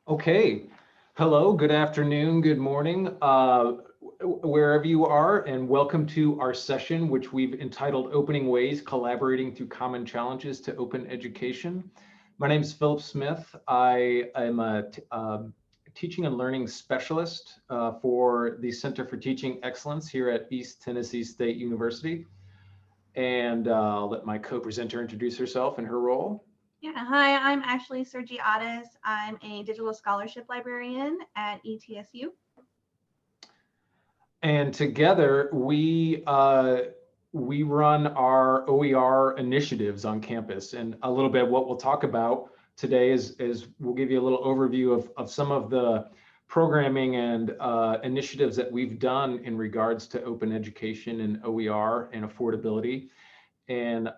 Okay. Hello, good afternoon, good morning, wherever you are, and welcome to our session, which we've entitled Opening Ways, Collaborating Through Common Challenges to Open Education. My name is Philip Smith. I am a teaching and learning specialist for the Center for Teaching Excellence here at East Tennessee State University. And I'll let my co-presenter introduce herself and her role. Yeah, hi, I'm Ashley Sergiatis. I'm a digital scholarship librarian at ETSU. And together we run our OER initiatives on campus. And a little bit what we'll talk about today is we'll give you a little overview of some of the programming and initiatives that we've done in regards to open education and OER and affordability. And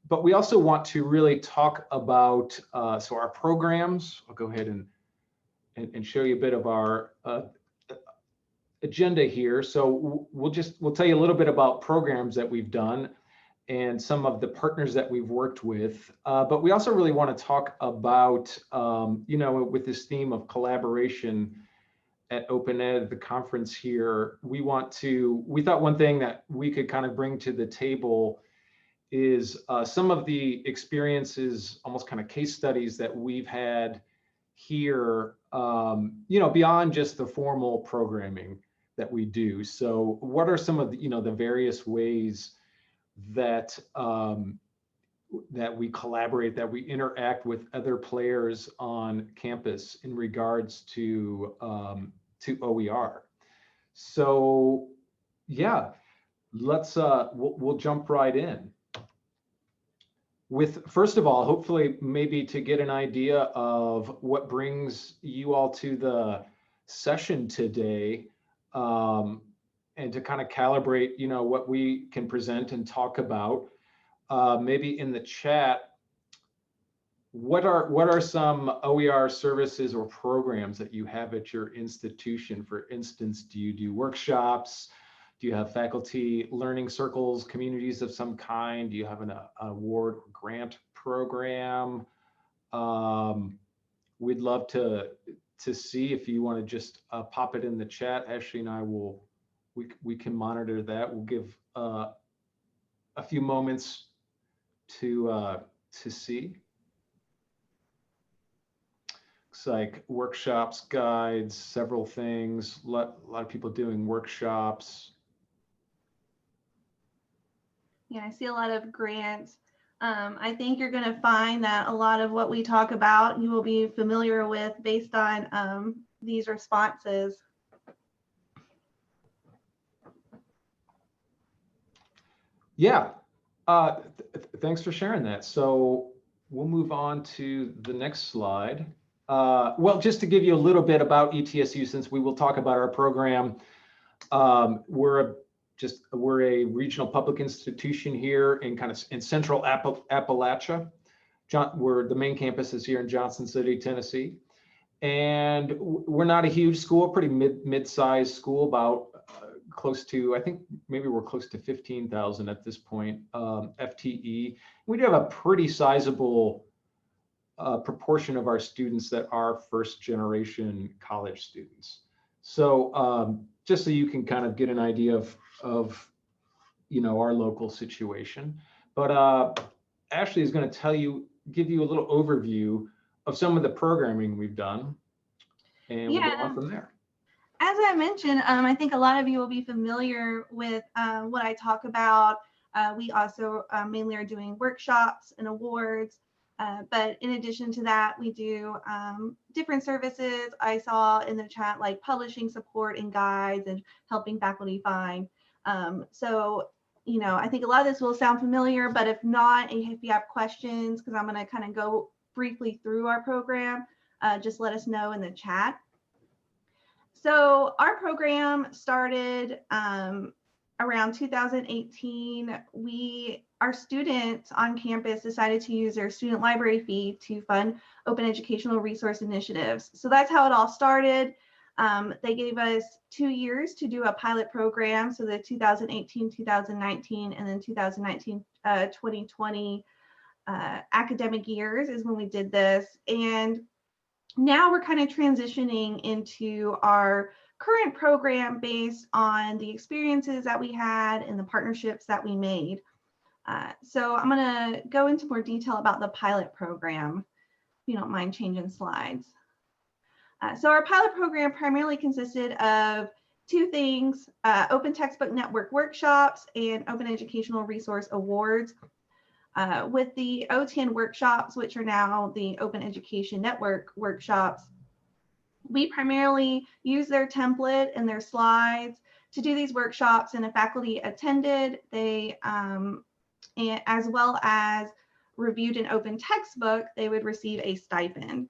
but we also want to really talk about so our programs. I'll go ahead and show you a bit of our agenda here. So we'll tell you a little bit about programs that we've done and some of the partners that we've worked with. But we also really want to talk about, with this theme of collaboration at Open Ed, the conference here, we thought one thing that we could kind of bring to the table is some of the experiences, almost kind of case studies that we've had here, beyond just the formal programming that we do. So what are some of the various ways that that we collaborate, that we interact with other players on campus in regards to OER? So yeah, let's we'll jump right in with, first of all, hopefully maybe to get an idea of what brings you all to the session today, and to kind of calibrate, what we can present and talk about. Maybe in the chat, what are some OER services or programs that you have at your institution? For instance, do you do workshops? Do you have faculty learning circles, communities of some kind? Do you have an award or grant program? We'd love to see if you want to just pop it in the chat. Ashley and I we can monitor that. We'll give a few moments to see. Looks like workshops, guides, several things. A lot of people doing workshops. Yeah, I see a lot of grants. I think you're going to find that a lot of what we talk about you will be familiar with based on these responses. Yeah, thanks for sharing that. So we'll move on to the next slide. Well, just to give you a little bit about ETSU, since we will talk about our program, we're a regional public institution here in central Appalachia. The main campus is here in Johnson City, Tennessee. And we're not a huge school, pretty mid-sized school, about close to, I think maybe we're close to 15,000 at this point, FTE. We do have a pretty sizable proportion of our students that are first generation college students. So just so you can kind of get an idea of our local situation. But Ashley is going to give you a little overview of some of the programming we've done, and we'll go on from there. As I mentioned, I think a lot of you will be familiar with what I talk about. We also mainly are doing workshops and awards. But in addition to that, we do different services. I saw in the chat, like publishing support and guides and helping faculty find. So, I think a lot of this will sound familiar, but if not, and if you have questions, because I'm going to kind of go briefly through our program, just let us know in the chat. So our program started around 2018. Our students on campus decided to use their student library fee to fund open educational resource initiatives. So that's how it all started. They gave us 2 years to do a pilot program. So the 2018, 2019, and then 2019, 2020 academic years is when we did this. And Now we're kind of transitioning into our current program based on the experiences that we had and the partnerships that we made. So I'm going to go into more detail about the pilot program, if you don't mind changing slides. So our pilot program primarily consisted of two things, Open Textbook Network workshops and Open Educational Resource Awards. With the OTAN workshops, which are now the Open Education Network workshops, we primarily use their template and their slides to do these workshops, and if faculty attended, they, as well as reviewed an open textbook, they would receive a stipend.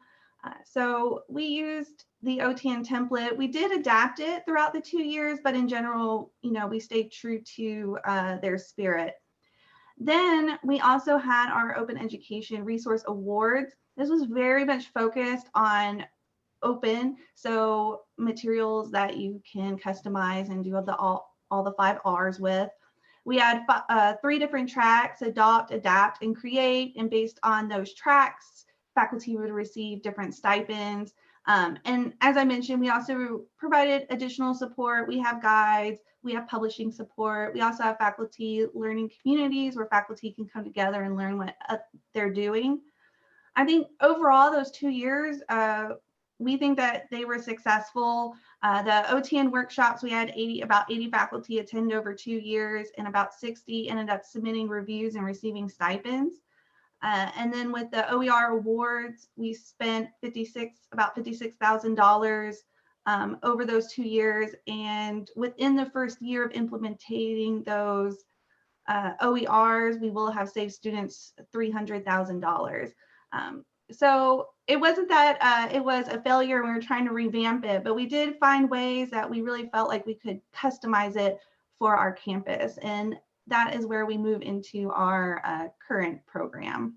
So we used the OTAN template. We did adapt it throughout the 2 years, but in general, we stayed true to their spirit. Then we also had our Open Education Resource Awards. This was very much focused on open, so materials that you can customize and do all the 5 R's with. We had 3 different tracks: adopt, adapt, and create. And based on those tracks, faculty would receive different stipends. And as I mentioned, we also provided additional support. We have guides, we have publishing support. We also have faculty learning communities where faculty can come together and learn what they're doing. I think overall, those 2 years, we think that they were successful. The OTAN workshops, we had about 80 faculty attend over 2 years, and about 60 ended up submitting reviews and receiving stipends. And then with the OER awards, we spent about $56,000 over those 2 years. And within the first year of implementing those OERs, we will have saved students $300,000. So it wasn't that it was a failure and we were trying to revamp it, but we did find ways that we really felt like we could customize it for our campus. And that is where we move into our current program.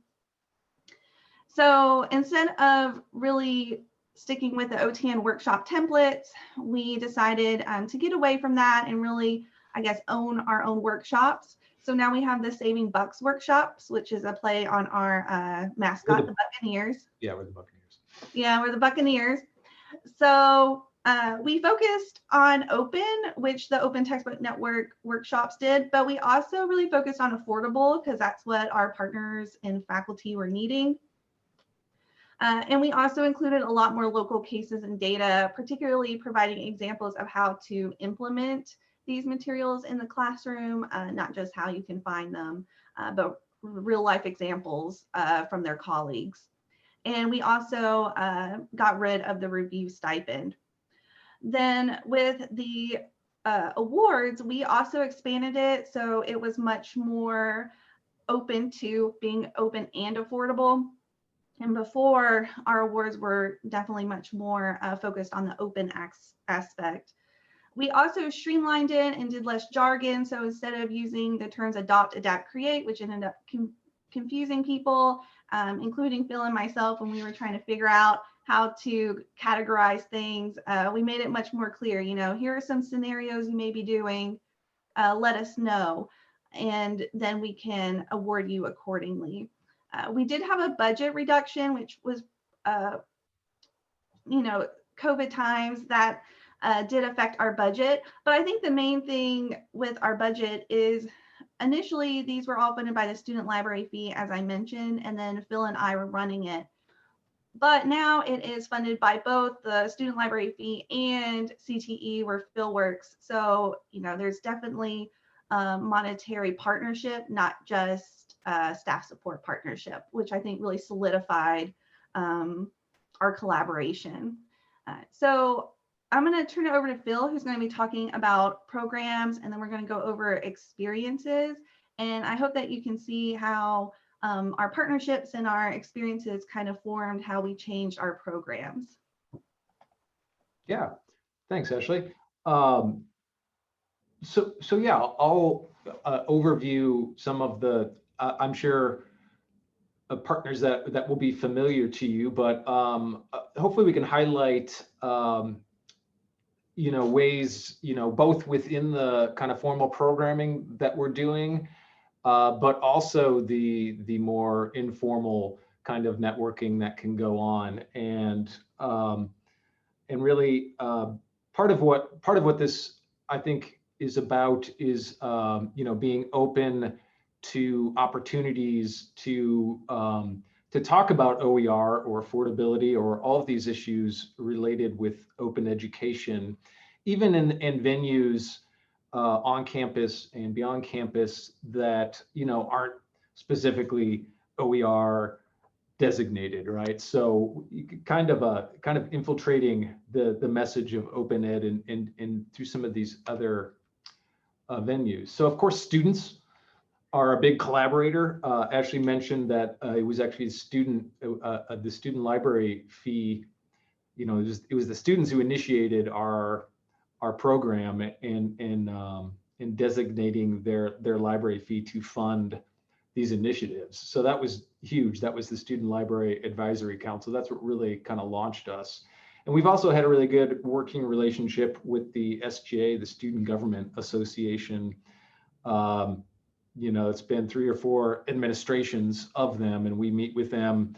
So instead of really sticking with the OTAN workshop templates, we decided to get away from that and really, I guess, own our own workshops. So now we have the Saving Bucks workshops, which is a play on our mascot, the Buccaneers. Yeah, we're the Buccaneers. Yeah, we're the Buccaneers. So we focused on open, which the Open Textbook Network workshops did, but we also really focused on affordable because that's what our partners and faculty were needing. And we also included a lot more local cases and data, particularly providing examples of how to implement these materials in the classroom, not just how you can find them, but real life examples from their colleagues. And we also got rid of the review stipend. Then with the awards, we also expanded it so it was much more open to being open and affordable. And before, our awards were definitely much more focused on the open aspect. We also streamlined it and did less jargon. So instead of using the terms adopt, adapt, create, which ended up confusing people, including Phil and myself when we were trying to figure out how to categorize things, we made it much more clear. Here are some scenarios you may be doing. Let us know, and then we can award you accordingly. We did have a budget reduction, which was, COVID times that did affect our budget. But I think the main thing with our budget is initially these were all funded by the student library fee, as I mentioned, and then Phil and I were running it. But now it is funded by both the student library fee and CTE, where Phil works. So, there's definitely a monetary partnership, not just staff support partnership, which I think really solidified our collaboration. So I'm going to turn it over to Phil, who's going to be talking about programs, and then we're going to go over experiences. And I hope that you can see how our partnerships and our experiences kind of formed how we changed our programs. Yeah, thanks, Ashley. So yeah, I'll overview some of the, I'm sure, partners that will be familiar to you, but hopefully we can highlight, ways, both within the kind of formal programming that we're doing, but also the more informal kind of networking that can go on. And really part of what this I think is about is being open to opportunities to talk about OER or affordability or all of these issues related with open education, even in venues on campus and beyond campus that aren't specifically OER designated, right? So kind of infiltrating the message of open ed and through some of these other venues. So of course, students are a big collaborator. Ashley mentioned that it was actually the student library fee. It was the students who initiated our program in designating their library fee to fund these initiatives. So that was huge. That was the Student Library Advisory Council. That's what really kind of launched us. And we've also had a really good working relationship with the SGA, the Student Government Association. It's been 3 or 4 administrations of them, and we meet with them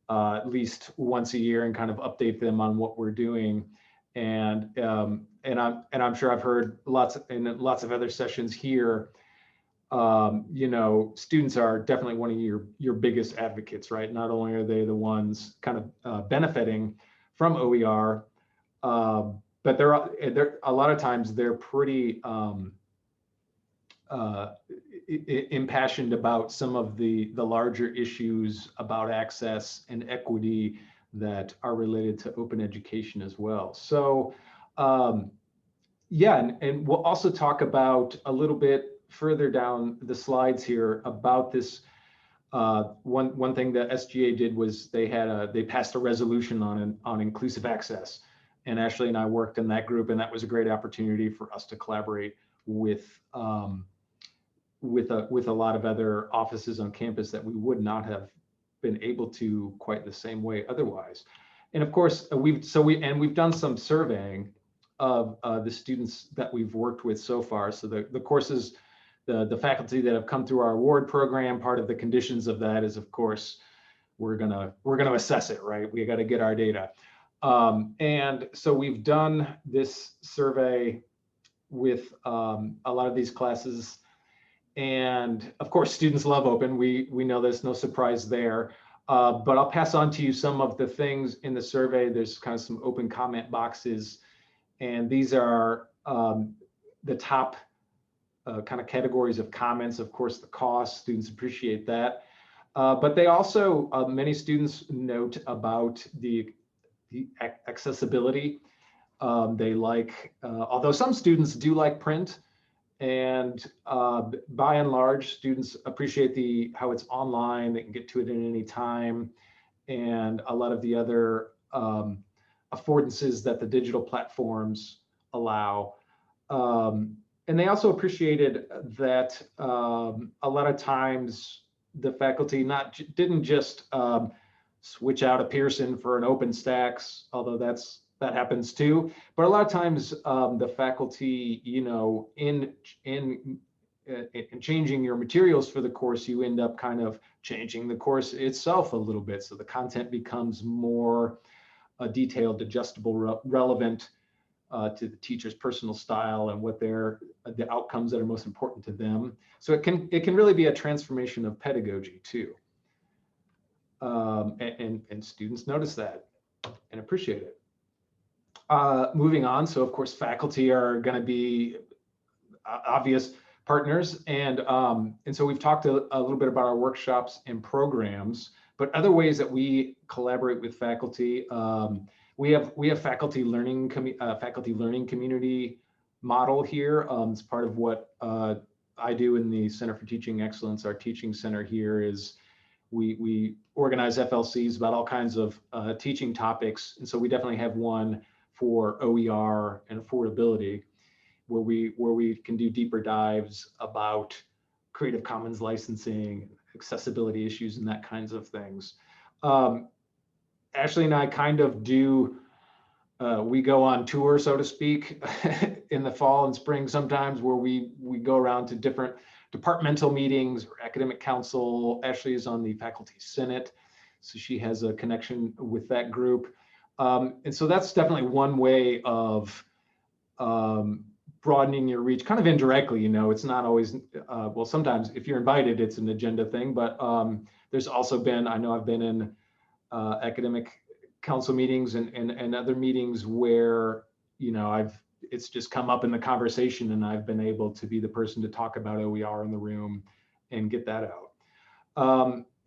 at least once a year and kind of update them on what we're doing. And I'm sure I've heard lots of other sessions here. Students are definitely one of your biggest advocates, right? Not only are they the ones kind of benefiting from OER, but they're a lot of times they're pretty impassioned about some of the larger issues about access and equity that are related to open education as well. So yeah, and we'll also talk about a little bit further down the slides here about this. One thing that SGA did was they passed a resolution on inclusive access, and Ashley and I worked in that group, and that was a great opportunity for us to collaborate with a lot of other offices on campus that we would not have been able to quite the same way otherwise. And of course, we've done some surveying of the students that we've worked with so far. So the courses, the faculty that have come through our award program, part of the conditions of that is, of course, we're gonna assess it, right? We got to get our data. And so we've done this survey with a lot of these classes. And of course, students love open. We know there's no surprise there. But I'll pass on to you some of the things in the survey. There's kind of some open comment boxes. And these are the top kind of categories of comments. Of course, the cost, students appreciate that. But they also, many students note about the accessibility. They like, although some students do like print, and by and large, students appreciate how it's online. They can get to it at any time, and a lot of the other affordances that the digital platforms allow. And they also appreciated that a lot of times the faculty didn't just switch out a Pearson for an OpenStax, although that happens too. But a lot of times the faculty, in changing your materials for the course, you end up kind of changing the course itself a little bit. So the content becomes more detailed, adjustable, relevant to the teacher's personal style and what the outcomes that are most important to them. So it can really be a transformation of pedagogy too. And students notice that and appreciate it. Moving on, so of course faculty are going to be obvious partners, and so we've talked a little bit about our workshops and programs, but other ways that we collaborate with faculty. We have faculty learning community model here. It's part of what I do in the Center for Teaching Excellence. Our teaching center here is we organize FLCs about all kinds of teaching topics, and so we definitely have one for OER and affordability, where we can do deeper dives about Creative Commons licensing, accessibility issues, and that kinds of things. Ashley and I kind of do, we go on tour, so to speak, in the fall and spring sometimes, where we go around to different departmental meetings or academic council. Ashley is on the faculty senate. So she has a connection with that group. And so that's definitely one way of broadening your reach, kind of indirectly. It's not always, well, sometimes if you're invited, it's an agenda thing, but there's also been, I know I've been in academic council meetings and other meetings where, it's just come up in the conversation and I've been able to be the person to talk about OER in the room and get that out.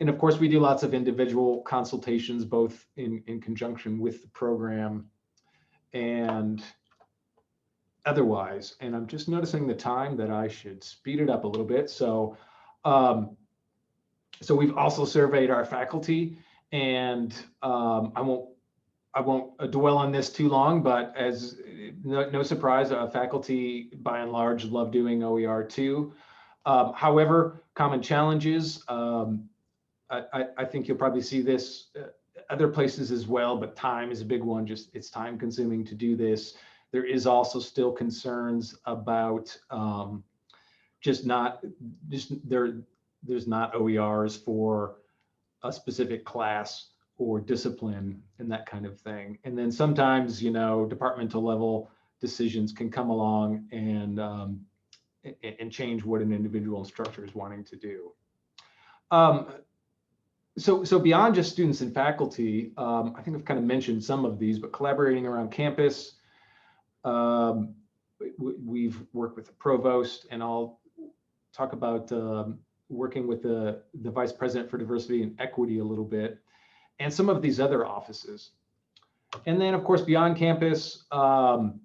And of course, we do lots of individual consultations, both in conjunction with the program and otherwise. And I'm just noticing the time that I should speed it up a little bit. So, so we've also surveyed our faculty, and I won't dwell on this too long, but as no surprise, faculty by and large love doing OER too. However, common challenges, I think you'll probably see this other places as well, but time is a big one. Just it's time consuming to do this. There is also still concerns about there's not OERs for a specific class or discipline and that kind of thing. And then sometimes, departmental level decisions can come along and change what an individual instructor is wanting to do. So beyond just students and faculty, I think I've kind of mentioned some of these, but collaborating around campus, we've worked with the provost, and I'll talk about working with the vice president for diversity and equity a little bit, and some of these other offices. And then, of course, beyond campus, OER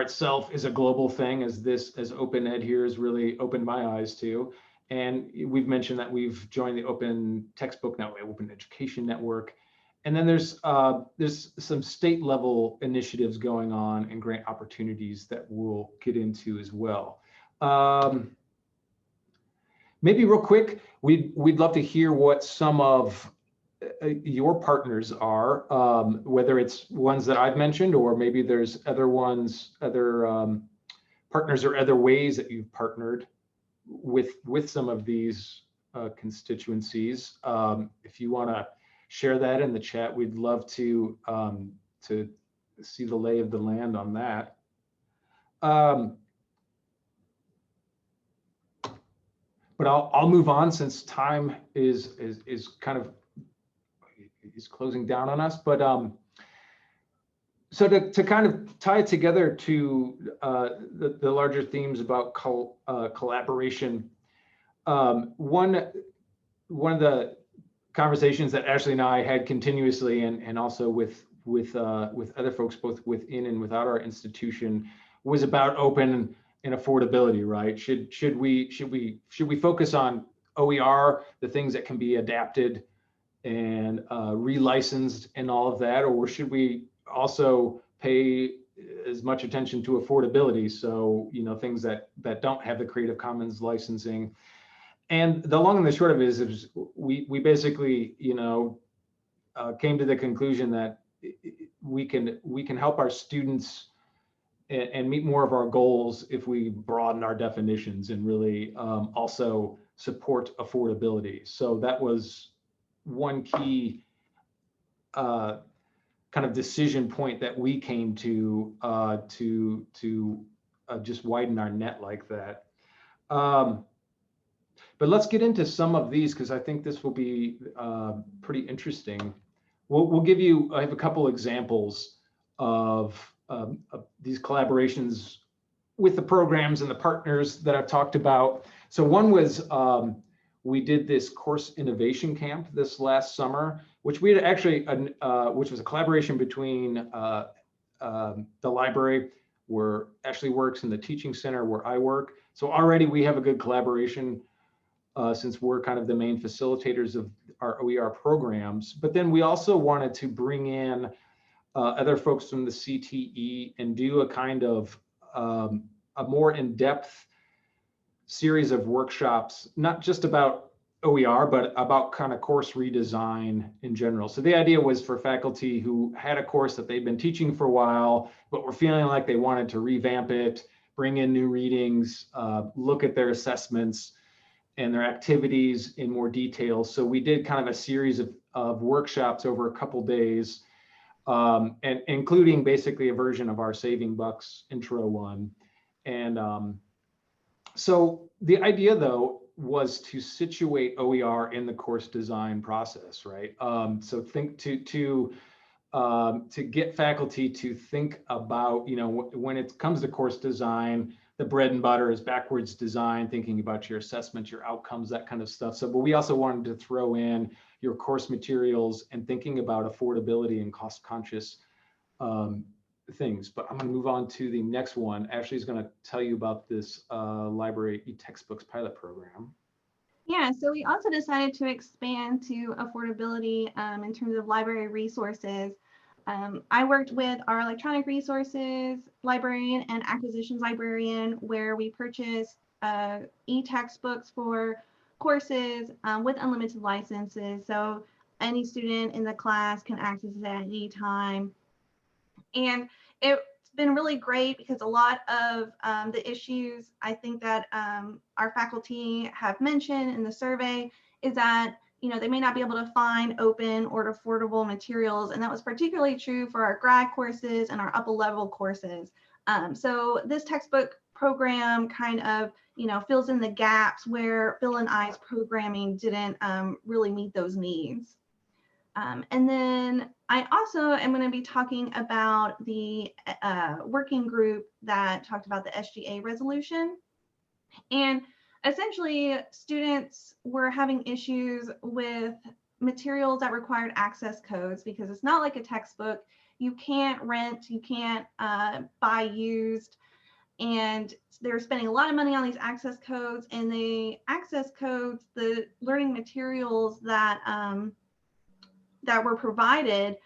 itself is a global thing, as Open Ed here has really opened my eyes to. And we've mentioned that we've joined the Open Textbook Network, Open Education Network. And then there's some state level initiatives going on and grant opportunities that we'll get into as well. Maybe real quick, we'd love to hear what some of your partners are, whether it's ones that I've mentioned, or maybe there's other ones, other partners or other ways that you've partnered with some of these constituencies. If you want to share that in the chat, we'd love to see the lay of the land on that. But I'll move on since time is kind of closing down on us. But so to kind of tie it together to the larger themes about collaboration, one of the conversations that Ashley and I had continuously, and also with other folks both within and without our institution, was about open and affordability, right? Should we focus on OER, the things that can be adapted and relicensed and all of that, or should we also pay as much attention to affordability? So things that don't have the Creative Commons licensing. And the long and the short of it is we basically came to the conclusion that we can help our students and meet more of our goals if we broaden our definitions and really also support affordability. So that was one key kind of decision point that we came to just widen our net like that. But let's get into some of these, because I think this will be pretty interesting. We'll give you, I have a couple examples of these collaborations with the programs and the partners that I've talked about. So one was, we did this course innovation camp this last summer, which we had actually, which was a collaboration between the library where Ashley works and the teaching center where I work. So already we have a good collaboration since we're kind of the main facilitators of our OER programs. But then we also wanted to bring in other folks from the CTE and do a kind of a more in-depth series of workshops, not just about OER, but about kind of course redesign in general. So the idea was for faculty who had a course that they've been teaching for a while, but were feeling like they wanted to revamp it, bring in new readings, look at their assessments, and their activities in more detail. So we did kind of a series of workshops over a couple days, and including basically a version of our Saving Bucks intro one. And so the idea, though, was to situate OER in the course design process, right? So think to get faculty to think about, you know, when it comes to course design, the bread and butter is backwards design, thinking about your assessments, your outcomes, that kind of stuff. So, but we also wanted to throw in your course materials and thinking about affordability and cost conscious things. But I'm going to move on to the next one. Ashley is going to tell you about this library e-textbooks pilot program. Yeah, so we also decided to expand to affordability in terms of library resources. I worked with our electronic resources librarian and acquisitions librarian, where we purchased e-textbooks for courses with unlimited licenses. So any student in the class can access it at any time. And it's been really great because a lot of the issues I think that our faculty have mentioned in the survey is that, you know, they may not be able to find open or affordable materials. And that was particularly true for our grad courses and our upper level courses. So this textbook program kind of, you know, fills in the gaps where Phil and I's programming didn't really meet those needs. And then I also am going to be talking about the working group that talked about the SGA resolution. And essentially, students were having issues with materials that required access codes because it's not like a textbook. You can't rent, you can't buy used. And they were spending a lot of money on these access codes, and the access codes, the learning materials that that were provided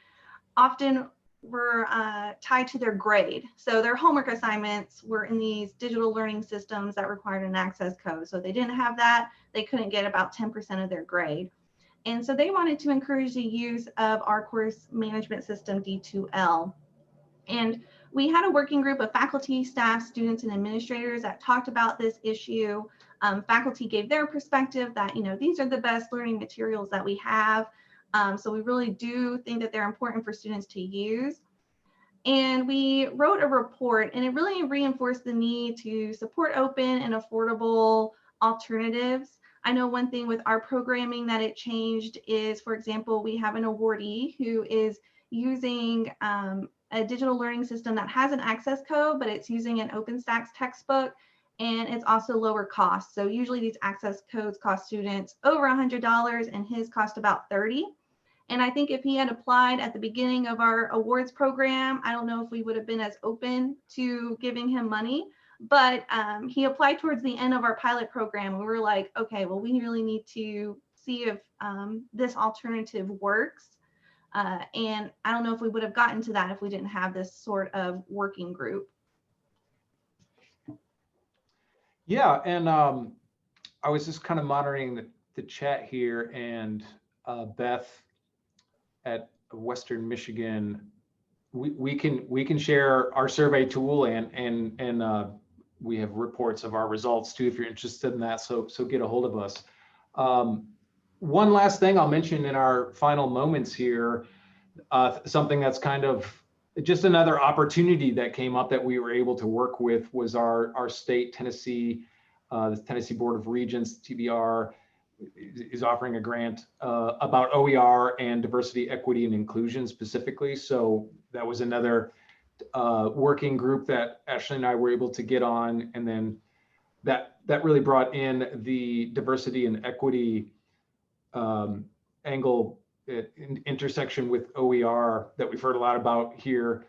often were tied to their grade. So their homework assignments were in these digital learning systems that required an access code. So they didn't have that, they couldn't get about 10% of their grade. And so they wanted to encourage the use of our course management system, D2L. And we had a working group of faculty, staff, students, and administrators that talked about this issue. Faculty gave their perspective that, you know, these are the best learning materials that we have. So we really do think that they're important for students to use. And we wrote a report, and it really reinforced the need to support open and affordable alternatives. I know one thing with our programming that it changed is, for example, we have an awardee who is using a digital learning system that has an access code, but it's using an OpenStax textbook, and it's also lower cost. So usually these access codes cost students over $100, and his cost about $30. And I think if he had applied at the beginning of our awards program, I don't know if we would have been as open to giving him money, but he applied towards the end of our pilot program. And we were like, okay, well, we really need to see if this alternative works. And I don't know if we would have gotten to that if we didn't have this sort of working group. Yeah, and I was just kind of monitoring the chat here, and Beth at Western Michigan, we can share our survey tool, and we have reports of our results too if you're interested in that. So get a hold of us. One last thing I'll mention in our final moments here, something that's kind of just another opportunity that came up that we were able to work with was our state Tennessee, the Tennessee Board of Regents, TBR, is offering a grant about OER and diversity, equity, and inclusion specifically. So that was another working group that Ashley and I were able to get on, and then that really brought in the diversity and equity angle intersection with OER that we've heard a lot about here.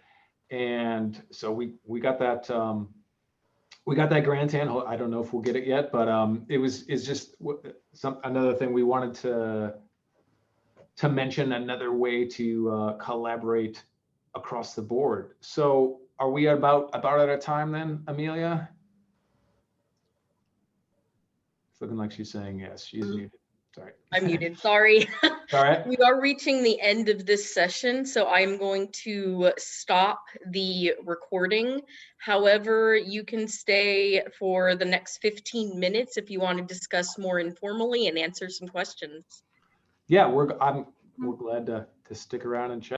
And so we got that grant in. I don't know if we'll get it yet, but it's just another thing we wanted to mention, another way to collaborate across the board. So are we about out of time then, Amelia? It's looking like she's saying yes. She's muted. Sorry. I'm muted, sorry. All right. We are reaching the end of this session, so I'm going to stop the recording. However, you can stay for the next 15 minutes if you want to discuss more informally and answer some questions. Yeah, we're glad to stick around and chat.